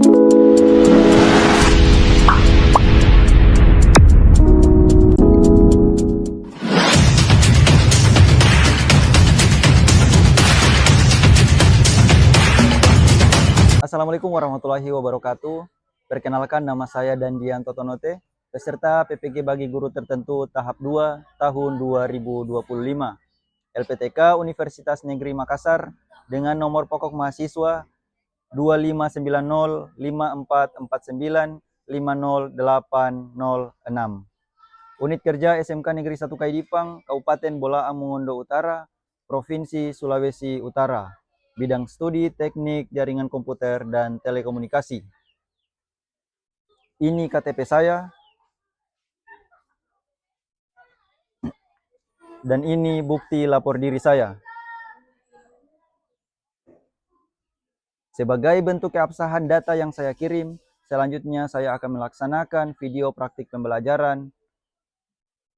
Assalamualaikum warahmatullahi wabarakatuh. Perkenalkan, nama saya Dandian Totonote, peserta PPG bagi guru tertentu tahap 2 tahun 2025. LPTK Universitas Negeri Makassar dengan nomor pokok mahasiswa 259054495086. Unit kerja SMK Negeri 1 Kaidipang, Kabupaten Bolaang Mongondo Utara, Provinsi Sulawesi Utara. Bidang studi teknik jaringan komputer dan telekomunikasi. Ini KTP saya. Dan ini bukti lapor diri saya. Sebagai bentuk keabsahan data yang saya kirim, selanjutnya saya akan melaksanakan video praktik pembelajaran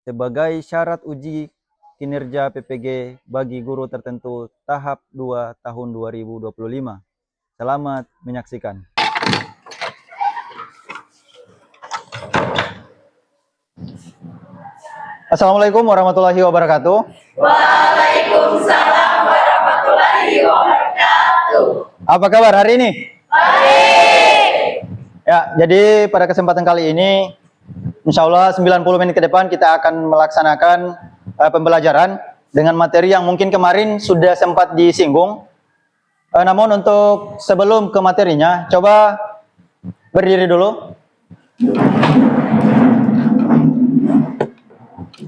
sebagai syarat uji kinerja PPG bagi guru tertentu tahap 2 tahun 2025. Selamat menyaksikan. Assalamualaikum warahmatullahi wabarakatuh. Waalaikumsalam warahmatullahi wabarakatuh. Apa kabar hari ini? Baik. Ya, jadi pada kesempatan kali ini, insya Allah 90 menit ke depan kita akan melaksanakan pembelajaran dengan materi yang mungkin kemarin sudah sempat disinggung. Namun untuk sebelum ke materinya, coba berdiri dulu.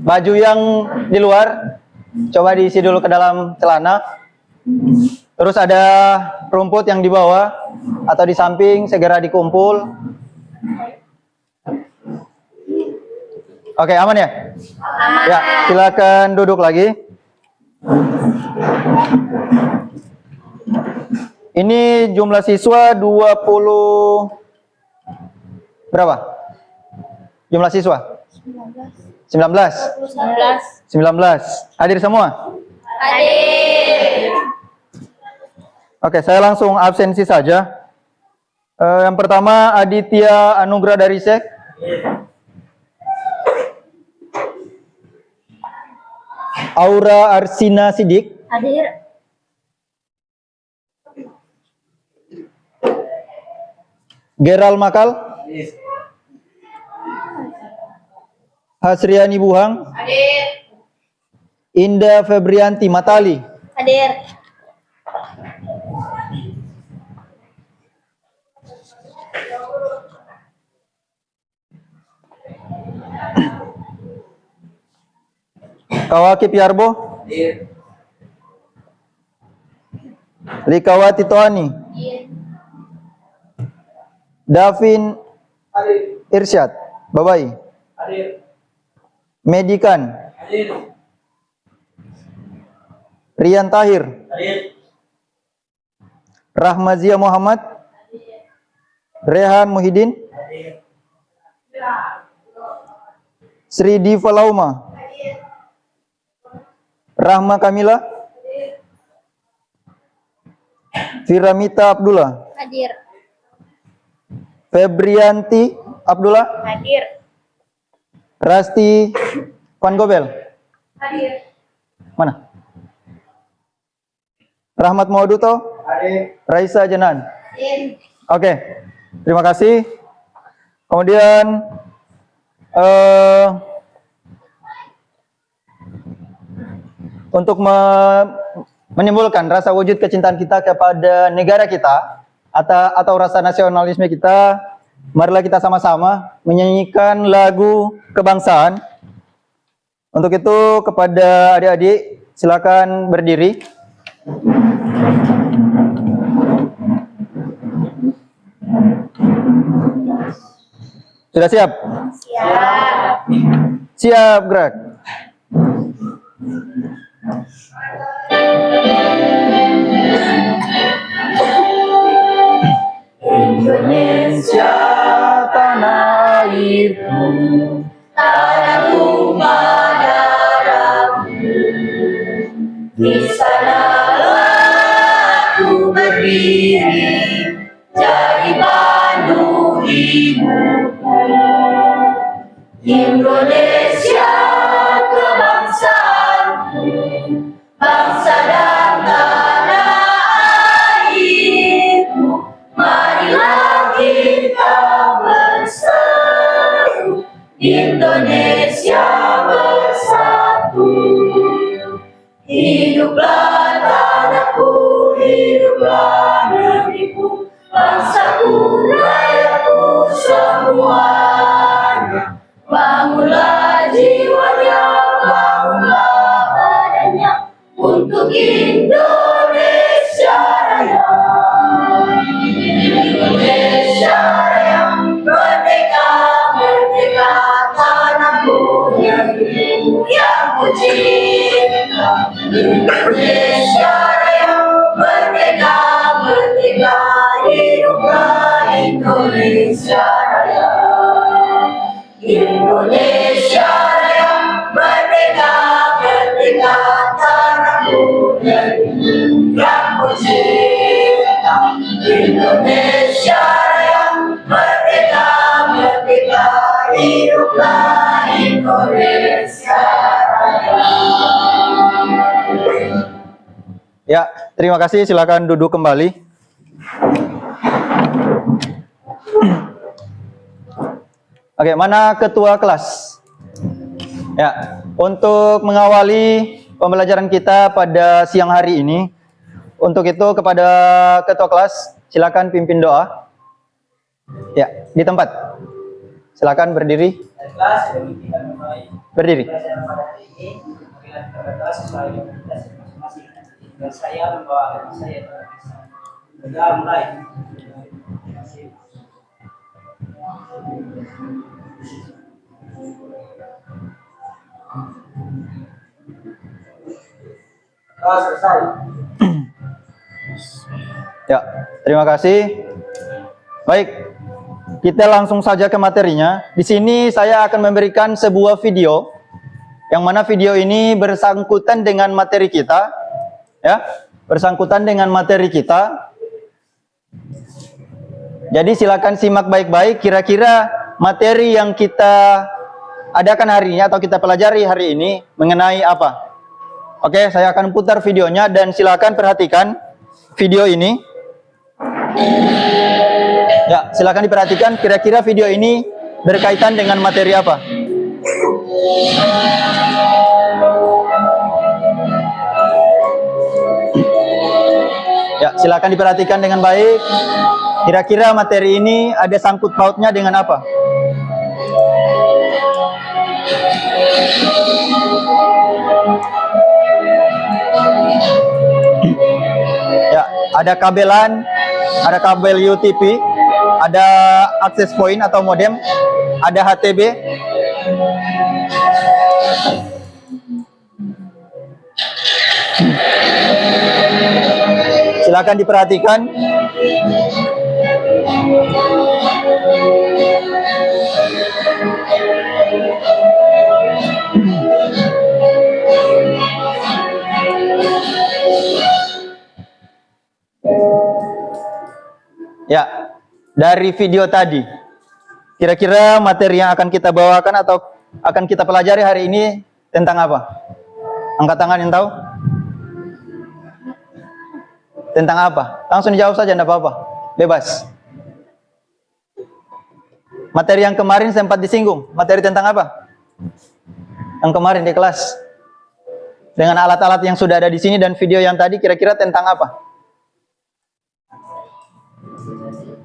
Baju yang di luar, coba diisi dulu ke dalam celana. Terus ada rumput yang di bawah atau di samping, segera dikumpul. Oke, aman ya? Aman. Ya, silakan duduk lagi. Ini jumlah siswa 20 berapa? Jumlah siswa? 19. 19. Hadir semua? Hadir. Oke, saya langsung absensi saja. Yang pertama Aditya Anugrah dari Sek. Aura Arsina Sidik. Hadir. Geral Makal. Hasriani Buhang. Hadir. Indah Febrianti Matali. Hadir. Kawaki Piarbo. Hadir. Likawati Toani. Hadir. Davin Irsyad Babai. Hadir. Medikan. Hadir. Rian Tahir. Hadir. Rahmazia Muhammad. Rehan Muhyiddin. Hadir. Sri Diva Lauma. Rahma Kamila. Firamita Abdullah. Hadir. Febrianti Abdullah. Hadir. Rasti Van Gobel. Hadir. Mana? Rahmat Mauduto. Hadir. Raisa Jenan. Hadir. Oke, terima kasih. Kemudian untuk menimbulkan rasa wujud kecintaan kita kepada negara kita atau rasa nasionalisme kita, marilah kita sama-sama menyanyikan lagu kebangsaan. Untuk itu kepada adik-adik silakan berdiri. Sudah siap? Siap. Siap, gerak. Indonesia tanah airku, Tanah rumah darahku, di sanalah aku berdiri, jadi ibuku. Indonesia kebangsaanku, bangsa dan tanah airku. Marilah kita bersatu, Indonesia bersatu. Hiduplah tanahku, hiduplah negeriku, bangsaku, rakyatku semuanya. Bangunlah jiwanya, bangunlah badannya, untuk Indonesia Raya. Indonesia Raya, merdeka, merdeka, tanahku, negeriku yang ku cinta. Indonesia Raya, merdeka, merdeka, hiduplah Indonesia Raya. Indonesia Raya, merdeka, merdeka, tanahku, negeriku yang ku cinta. Indonesia Raya, merdeka, merdeka, hiduplah Indonesia Raya. Ya, terima kasih. Silakan duduk kembali. Oke, mana ketua kelas? Ya, untuk mengawali pembelajaran kita pada siang hari ini, untuk itu kepada ketua kelas, silakan pimpin doa. Ya, di tempat. Silakan berdiri. Berdiri. Dan saya membawakan saya sudah mulai. Selesai. Ya, terima kasih. Baik, kita langsung saja ke materinya. Di sini saya akan memberikan sebuah video, yang mana video ini bersangkutan dengan materi kita, ya, bersangkutan dengan materi kita. Jadi silakan simak baik-baik. Kira-kira materi yang kita adakan hari ini atau kita pelajari hari ini mengenai apa? Oke, saya akan putar videonya dan silakan perhatikan video ini. Ya, silakan diperhatikan kira-kira video ini berkaitan dengan materi apa. Ya, silakan diperhatikan dengan baik. Kira-kira materi ini ada sangkut pautnya dengan apa? Ya, ada kabelan, ada kabel UTP, ada access point atau modem, ada HTB. Silakan diperhatikan. Ya, dari video tadi, kira-kira materi yang akan kita bawakan atau akan kita pelajari hari ini tentang apa? Angkat tangan yang tahu? Tentang apa? Langsung dijawab saja, tidak apa-apa. Bebas. Materi yang kemarin sempat disinggung. Materi tentang apa? Yang kemarin di kelas. Dengan alat-alat yang sudah ada di sini dan video yang tadi kira-kira tentang apa?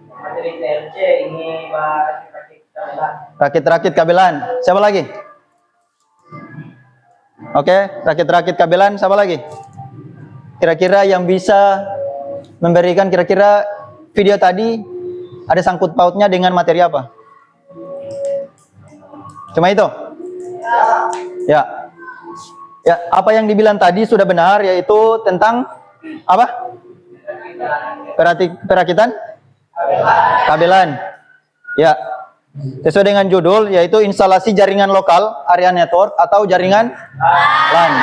Materi TLC ini rakit-rakit kabelan. Rakit-rakit kabelan. Siapa lagi? Oke, rakit-rakit kabelan. Siapa lagi? Kira-kira yang bisa memberikan kira-kira video tadi ada sangkut pautnya dengan materi apa? Cuma itu? Ya. Ya, apa yang dibilang tadi sudah benar, yaitu tentang apa? Perakitan? Kabelan. Ya. Sesuai dengan judul, yaitu instalasi jaringan lokal area network atau jaringan LAN.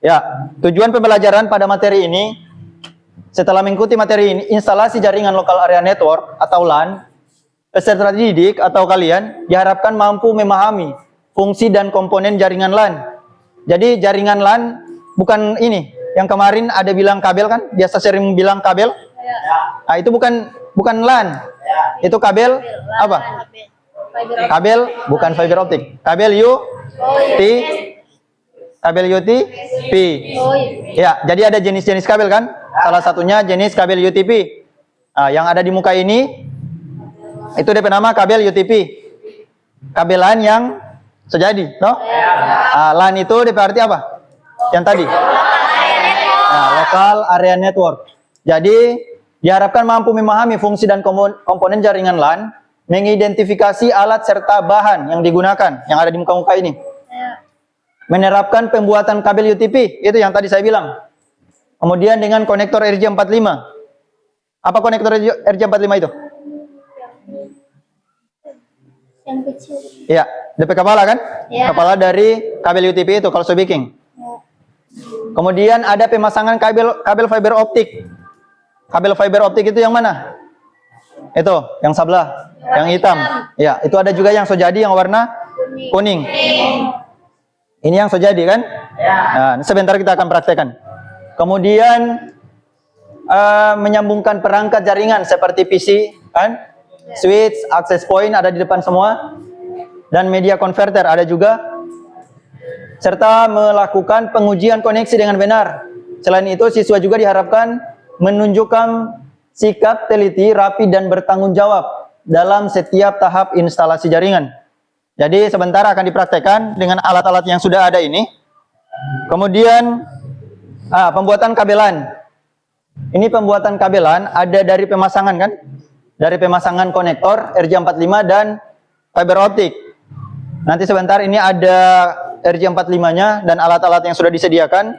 Ya, tujuan pembelajaran pada materi ini, setelah mengikuti materi ini, instalasi jaringan lokal area network atau LAN, peserta didik atau kalian diharapkan mampu memahami fungsi dan komponen jaringan LAN. Jadi jaringan LAN bukan ini, yang kemarin ada bilang kabel kan, biasa sering bilang kabel. Nah, itu bukan LAN. Itu kabel apa? Kabel bukan fiber optik. Kabel UTP. Ya, jadi ada jenis-jenis kabel kan? Salah satunya jenis kabel UTP. Nah, yang ada di muka ini itu DP nama kabel UTP. Kabel LAN yang sejadi, no? LAN itu DP arti apa? Yang tadi. Nah, local area network. Jadi diharapkan mampu memahami fungsi dan komponen jaringan LAN, mengidentifikasi alat serta bahan yang digunakan yang ada di muka-muka ini. Menerapkan pembuatan kabel UTP, itu yang tadi saya bilang. Kemudian dengan konektor RJ45. Apa konektor RJ45 itu? Yang kecil. Iya, DP kepala kan? Ya. Kepala dari kabel UTP itu kalau speaking. Kemudian ada pemasangan kabel fiber optik. Kabel fiber optik itu yang mana? Itu, yang sebelah, yang hitam. Ya, itu ada juga yang sejadi yang warna kuning. Ini yang sejadi kan? Nah, sebentar kita akan praktekkan. Kemudian menyambungkan perangkat jaringan seperti PC, kan? Switch, access point ada di depan semua. Dan media converter ada juga. Serta melakukan pengujian koneksi dengan benar. Selain itu, siswa juga diharapkan menunjukkan sikap teliti, rapi, dan bertanggung jawab dalam setiap tahap instalasi jaringan. Jadi sebentar akan dipraktekkan dengan alat-alat yang sudah ada ini. Kemudian pembuatan kabelan. Ini pembuatan kabelan ada dari pemasangan kan? Dari pemasangan konektor RJ45 dan fiber optik. Nanti sebentar ini ada RJ45-nya dan alat-alat yang sudah disediakan.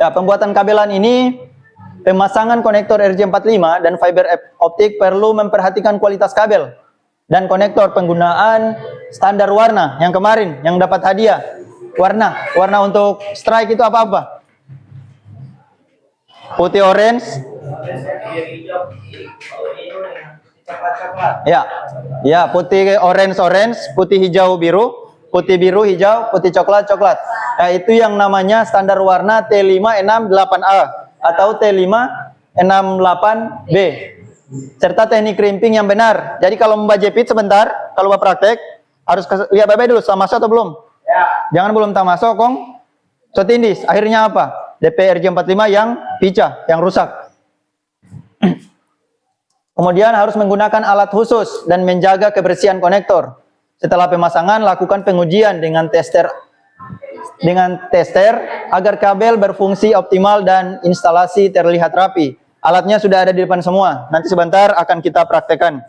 Ya, pembuatan kabelan ini, pemasangan konektor RJ45 dan fiber optik perlu memperhatikan kualitas kabel dan konektor, penggunaan standar warna yang kemarin yang dapat hadiah. Warna untuk strike itu apa-apa? Putih orange. Ya, putih orange, putih hijau biru, putih biru hijau, putih coklat. Nah, itu yang namanya standar warna T568A atau T568B. Serta teknik crimping yang benar. Jadi kalau Mbak jepit sebentar, kalau Mbak praktek, harus lihat baik-baik dulu, sama masuk atau belum? Jangan belum tak masuk, kong. Sotindis, akhirnya apa? DP RJ45 yang pecah, yang rusak. Kemudian harus menggunakan alat khusus dan menjaga kebersihan konektor. Setelah pemasangan, lakukan pengujian dengan tester agar kabel berfungsi optimal dan instalasi terlihat rapi. Alatnya sudah ada di depan semua. Nanti sebentar akan kita praktekkan.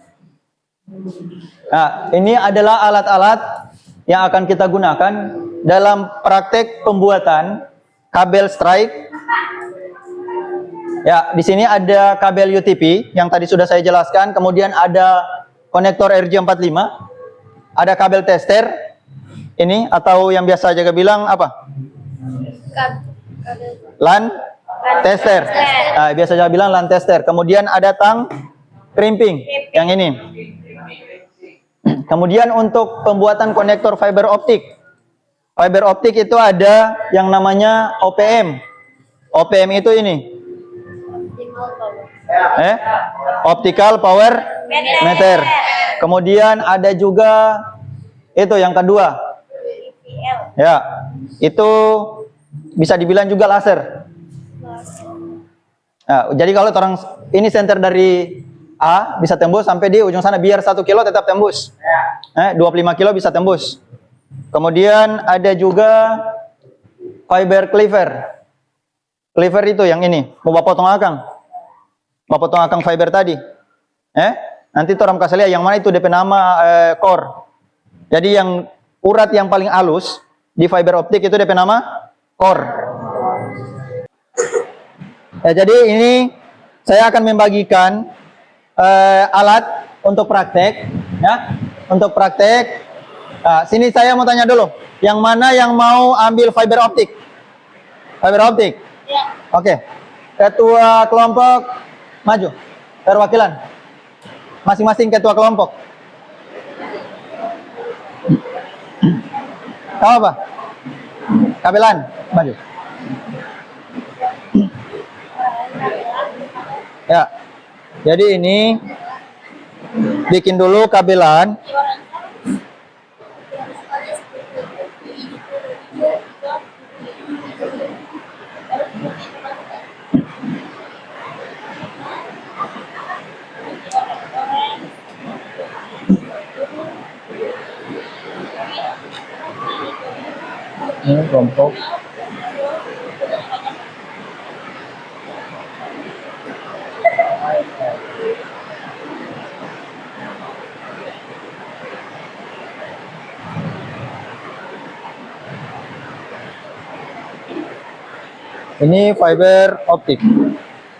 Nah, ini adalah alat-alat yang akan kita gunakan dalam praktek pembuatan kabel strike. Ya, di sini ada kabel UTP yang tadi sudah saya jelaskan. Kemudian ada konektor RJ45. Ada kabel tester. Ini atau yang biasa juga bilang apa? LAN tester. Nah, biasa juga bilang LAN tester. Kemudian ada tang crimping yang ini. Kemudian untuk pembuatan konektor fiber optik. Fiber optik itu ada yang namanya OPM. OPM itu ini. Optical power meter. Kemudian ada juga itu yang kedua. Ya, itu bisa dibilang juga laser. Nah, jadi kalau orang ini senter dari A bisa tembus sampai di ujung sana, biar 1 kilo tetap tembus. 25 kilo bisa tembus. Kemudian ada juga fiber cleaver. Cleaver itu yang ini, mau potong akang. Mau potong akang fiber tadi. Nanti orang kasih lihat yang mana itu DP nama core. Jadi yang urat yang paling halus di fiber optik itu DP nama core. Ya, jadi ini saya akan membagikan alat untuk praktek, ya, untuk praktek. Nah, sini saya mau tanya dulu, yang mana yang mau ambil fiber optik? Fiber optik? Ya. Oke. Ketua kelompok maju, perwakilan. masing-masing ketua kelompok. Kamu apa? Kabelan, maju. Ya, jadi ini bikin dulu kabelan. Ini kelompok. Ini fiber optik.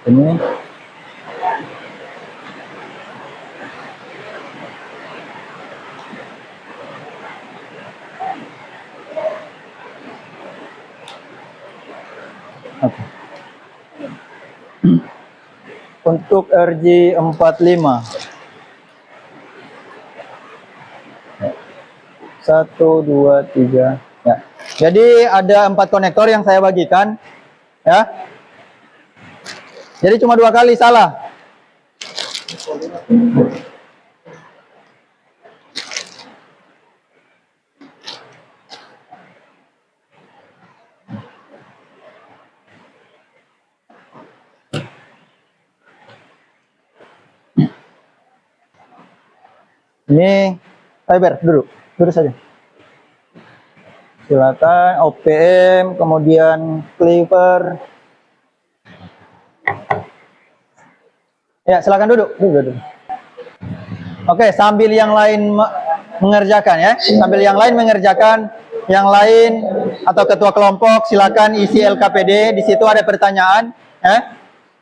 Ini oke. Untuk RJ45 1, 2, 3 ya. Jadi ada 4 konektor yang saya bagikan ya. Jadi cuma 2 kali salah. Ini fiber, duduk saja. Silakan OPM, kemudian cleaver. Ya, silakan duduk. Oke, sambil yang lain mengerjakan ya. Sambil yang lain mengerjakan, yang lain atau ketua kelompok silakan isi LKPD. Di situ ada pertanyaan, ya.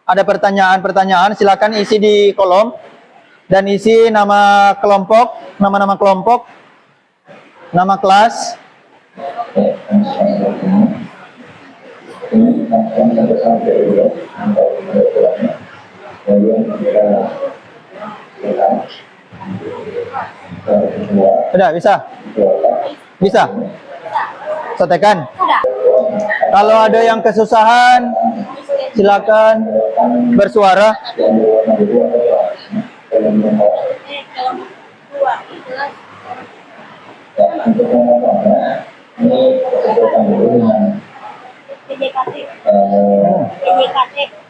Ada pertanyaan, silakan isi di kolom dan isi nama kelompok, nama-nama kelompok, nama kelas. Sudah bisa? Bisa? Sotekan? Kalau ada yang kesusahan, silakan bersuara.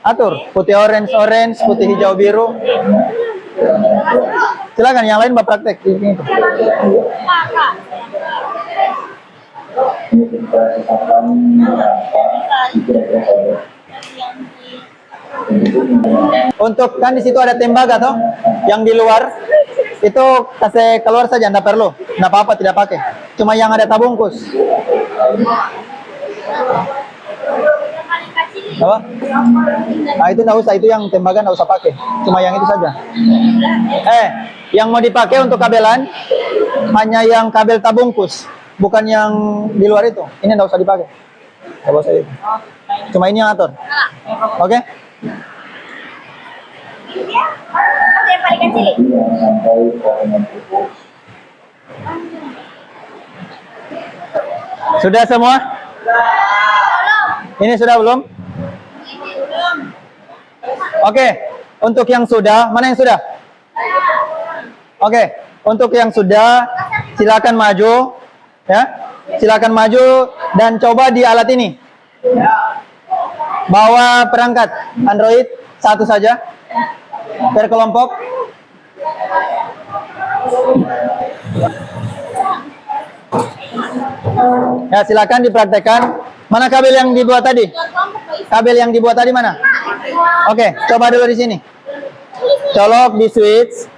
Atur, putih orange, putih hijau biru. Silakan yang lain Mbak praktek ini. Untuk kan di situ ada tembaga toh, yang di luar itu kasih keluar saja, enggak perlu, enggak apa-apa tidak pakai. Cuma yang ada tabungkus. Apa? Nah itu enggak usah, itu yang tembaga enggak usah pakai. Cuma yang itu saja. Yang mau dipakai untuk kabelan hanya yang kabel tabungkus, bukan yang di luar itu. Ini enggak usah dipakai. Enggak usah itu. Cuma ini yang atur. Oke? Sudah semua? Ini sudah belum? Oke, untuk yang sudah, mana yang sudah? Oke, untuk yang sudah, silakan maju, ya, silakan maju dan coba di alat ini. Bawa perangkat Android satu saja per kelompok. Ya, silakan dipraktekkan. Mana kabel yang dibuat tadi? Kabel yang dibuat tadi mana? Oke, coba dulu di sini. Colok di switch.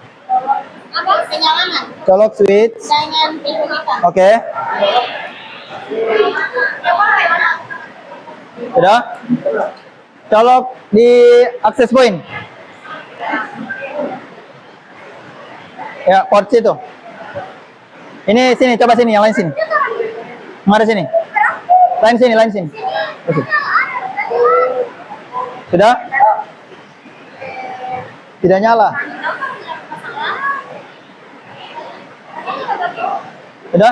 Colok switch. Oke. Sudah? Colok di access point. Ya, port situ. Ini sini, coba sini, yang lain sini. Mari sini. Lain sini. Oke. Sudah? Tidak nyala. Sudah?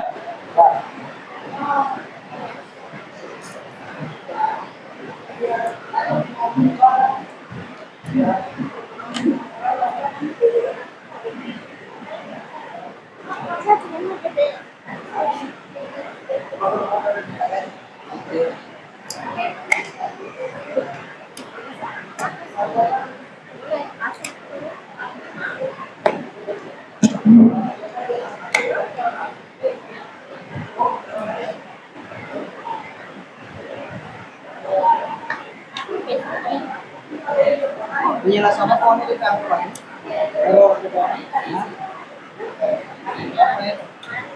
Penjelasannya pohon itu kan Pak.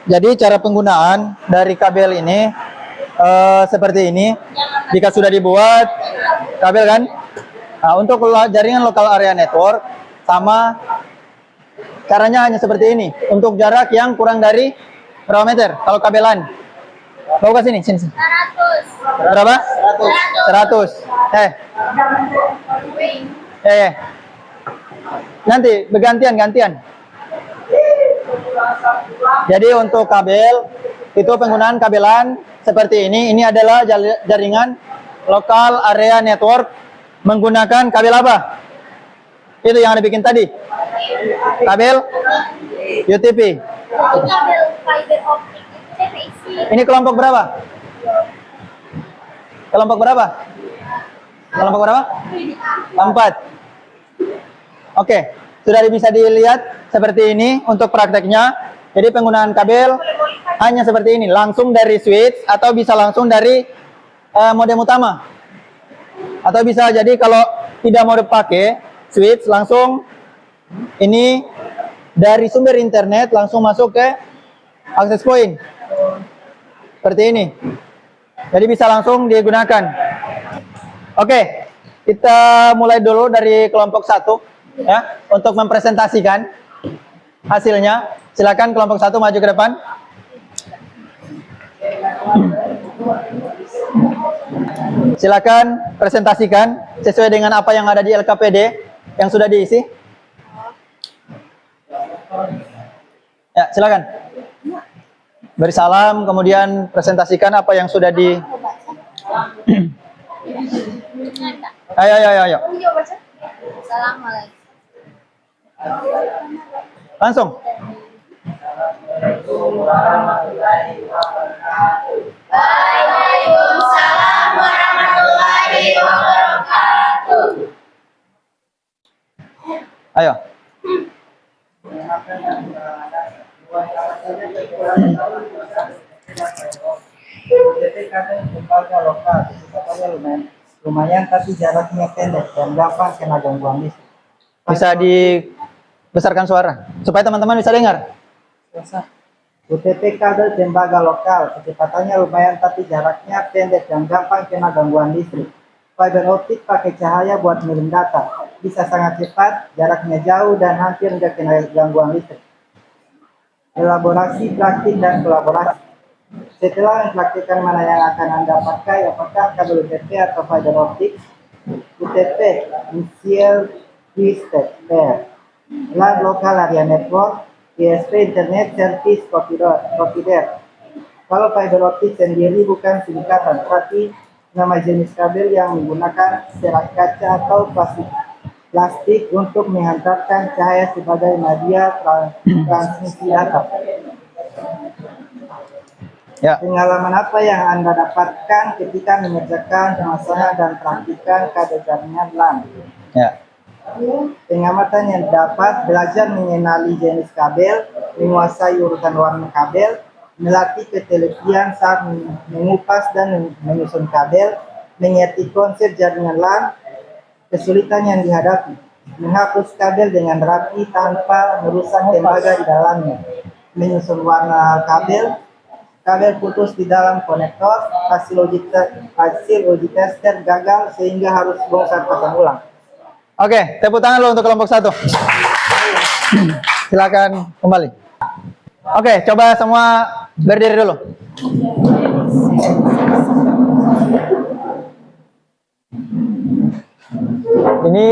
Jadi cara penggunaan dari kabel ini seperti ini. Jika sudah dibuat kabel kan, nah, untuk jaringan lokal area network sama caranya hanya seperti ini. Untuk jarak yang kurang dari berapa meter? Kalau kabelan, bawa ke sini, sini. 100. Berapa? 100. Nanti bergantian. Jadi untuk kabel itu penggunaan kabelan seperti ini. Ini adalah jaringan lokal area network menggunakan kabel apa? Itu yang Anda bikin tadi. Kabel UTP. Kabel fiber optik itu TPC. Ini kelompok berapa? Kelompok berapa? Kelompok berapa? 4. Oke, sudah bisa dilihat seperti ini untuk prakteknya. Jadi penggunaan kabel hanya seperti ini, langsung dari switch atau bisa langsung dari modem utama. Atau bisa jadi kalau tidak mau dipakai switch, langsung ini dari sumber internet langsung masuk ke access point. Seperti ini. Jadi bisa langsung digunakan. Oke, kita mulai dulu dari kelompok 1 ya, untuk mempresentasikan hasilnya. Silakan kelompok 1 maju ke depan. Silakan presentasikan sesuai dengan apa yang ada di LKPD yang sudah diisi. Ya, silakan. Beri salam, kemudian presentasikan apa yang sudah di. Ayo. Assalamualaikum. Langsung. Waalaikumsalam warahmatullahi wabarakatuh. Ayo. Lembaga lokal, kesempatannya lumayan tapi jaraknya pendek dan gampang kena gangguan listrik. Bisa dibesarkan suara supaya teman-teman bisa dengar. UTP kabel tembaga lokal, kecepatannya lumayan tapi jaraknya pendek dan gampang kena gangguan listrik. Fiber optik pakai cahaya buat ngirim data, bisa sangat cepat, jaraknya jauh dan hampir nggak kena gangguan listrik. Elaborasi praktik dan kolaborasi. Setelah mempraktikkan mana yang akan Anda pakai, apakah kabel UTP atau fiber optik? UTP, Initial Twisted Pair. LAN Local Area Network, ISP Internet Service Provider. Kalau fiber optik sendiri bukan singkatan, tapi nama jenis kabel yang menggunakan serat kaca atau plastik untuk menghantarkan cahaya sebagai media transmisi data. Ya. Pengalaman apa yang Anda dapatkan ketika mengerjakan pemasangan dan praktikan kabel jaringan LAN? Ya. Pengamatan yang dapat, belajar mengenali jenis kabel, menguasai urutan warna kabel, melatih ketelitian saat mengupas dan menyusun kabel, mengerti konsep jaringan LAN, kesulitan yang dihadapi, menghapus kabel dengan rapi tanpa merusak tembaga di dalamnya, menyusun warna kabel, kabel putus di dalam konektor, hasil uji tester gagal sehingga harus bongkar pasang ulang. Oke, tepuk tangan lo untuk kelompok 1. Silakan kembali. Oke, coba semua berdiri dulu. Ini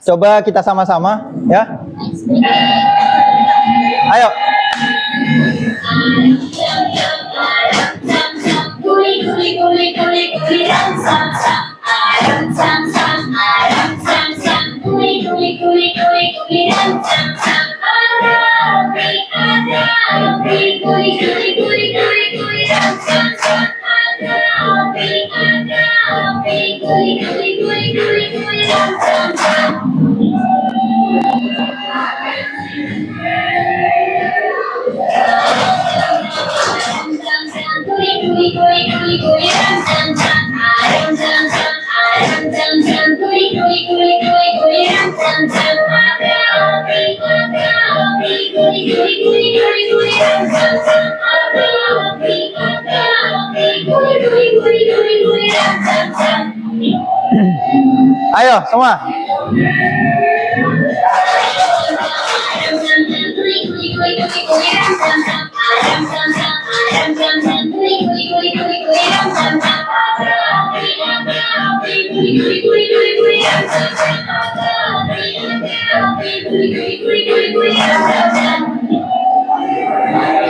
coba kita sama-sama ya. Ayo. Ayo semua.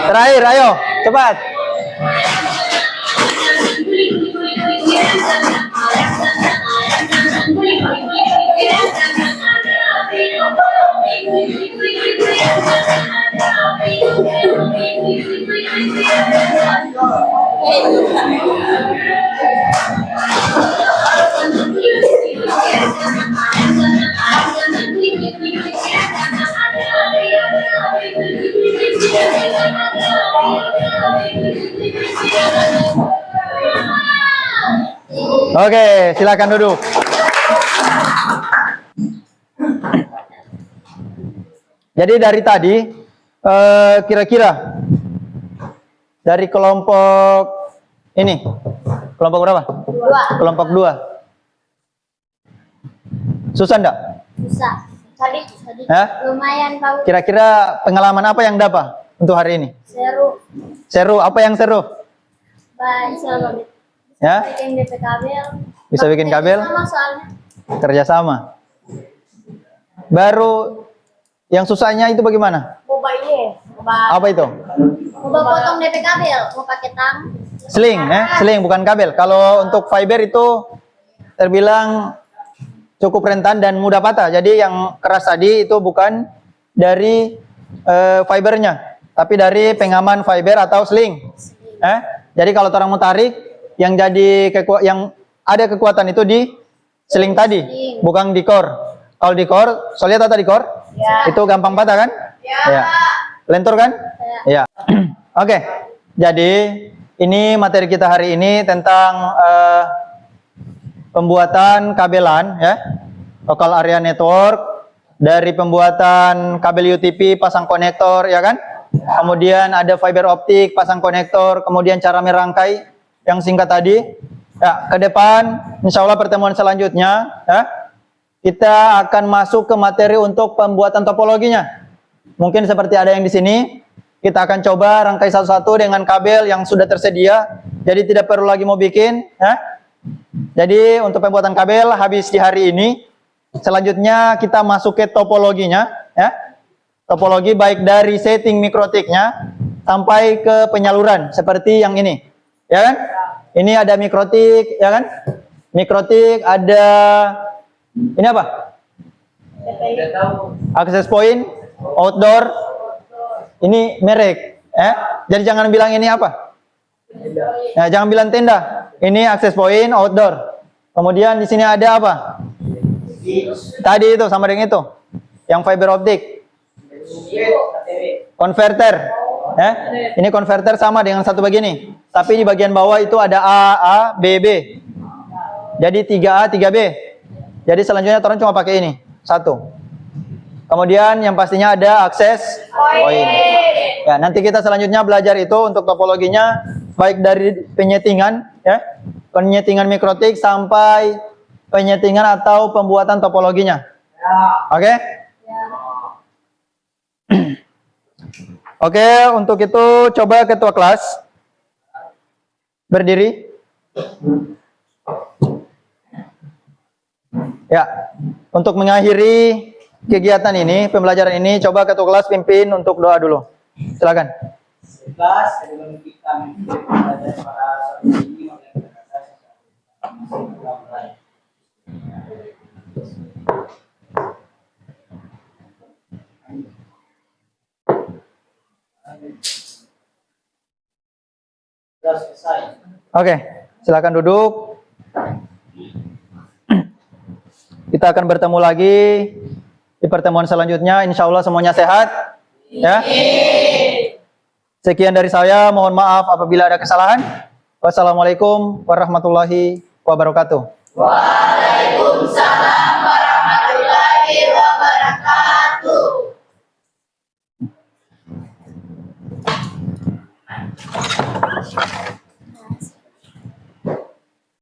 Terakhir, ayo, cepat. Oke, silakan duduk. Jadi dari tadi, kira-kira dari kelompok ini, kelompok berapa? 2. Kelompok 2. Susah enggak? Bisa. Tadi Hah? lumayan tahu. Kira-kira pengalaman apa yang dapat untuk hari ini? Seru. Seru, apa yang seru? Bisa Ya? bikin DP kabel. Bisa bikin kabel? Sama soalnya. Kerjasama. Baru yang susahnya itu bagaimana? Coba ini. Coba Apa itu? potong DP kabel. Mau pakai tang. Sling, sling bukan kabel. Kalau untuk fiber itu terbilang cukup rentan dan mudah patah. Jadi yang keras tadi itu bukan dari fibernya, tapi dari pengaman fiber atau sling. Jadi kalau orang mau tarik, yang jadi yang ada kekuatan itu di sling tadi, bukan di core. Kalau di core, soalnya tadi core, itu gampang patah kan? Ya. Lentur kan? Ya. Oke. Jadi ini materi kita hari ini tentang pembuatan kabelan, ya, local area network, dari pembuatan kabel UTP pasang konektor, ya kan? Kemudian ada fiber optik pasang konektor, kemudian cara merangkai yang singkat tadi. Ya, ke depan, insya Allah pertemuan selanjutnya, ya, kita akan masuk ke materi untuk pembuatan topologinya. Mungkin seperti ada yang di sini, kita akan coba rangkai satu-satu dengan kabel yang sudah tersedia, jadi tidak perlu lagi mau bikin, ya. Jadi untuk pembuatan kabel habis di hari ini. Selanjutnya kita masuk ke topologinya, ya. Topologi baik dari setting mikrotiknya sampai ke penyaluran seperti yang ini, ya kan? Ini ada mikrotik, ya kan? Mikrotik ada ini apa? Access point, outdoor. Ini merek, ya. Jadi jangan bilang ini apa? Nah, jangan bilang tenda. Ini access point outdoor. Kemudian di sini ada apa? Tadi itu sama dengan itu. Yang fiber optik. Converter. Ini converter sama dengan satu begini. Tapi di bagian bawah itu ada A, B, B. Jadi 3A, 3B. Jadi selanjutnya orang cuma pakai ini. Satu. Kemudian yang pastinya ada access point. Ya, nanti kita selanjutnya belajar itu untuk topologinya. Baik dari penyetingan, ya, penyetingan mikrotik sampai penyetingan atau pembuatan topologinya. Oke? Oke, untuk itu coba ketua kelas berdiri. Ya, untuk mengakhiri kegiatan ini, pembelajaran ini, coba ketua kelas pimpin untuk doa dulu. Silakan. Kelas sebelum kita belajar para santri ini sudah selesai. Oke, silakan duduk. Kita akan bertemu lagi di pertemuan selanjutnya. Insya Allah semuanya sehat. Ya. Sekian dari saya. Mohon maaf apabila ada kesalahan. Wassalamualaikum warahmatullahi wabarakatuh.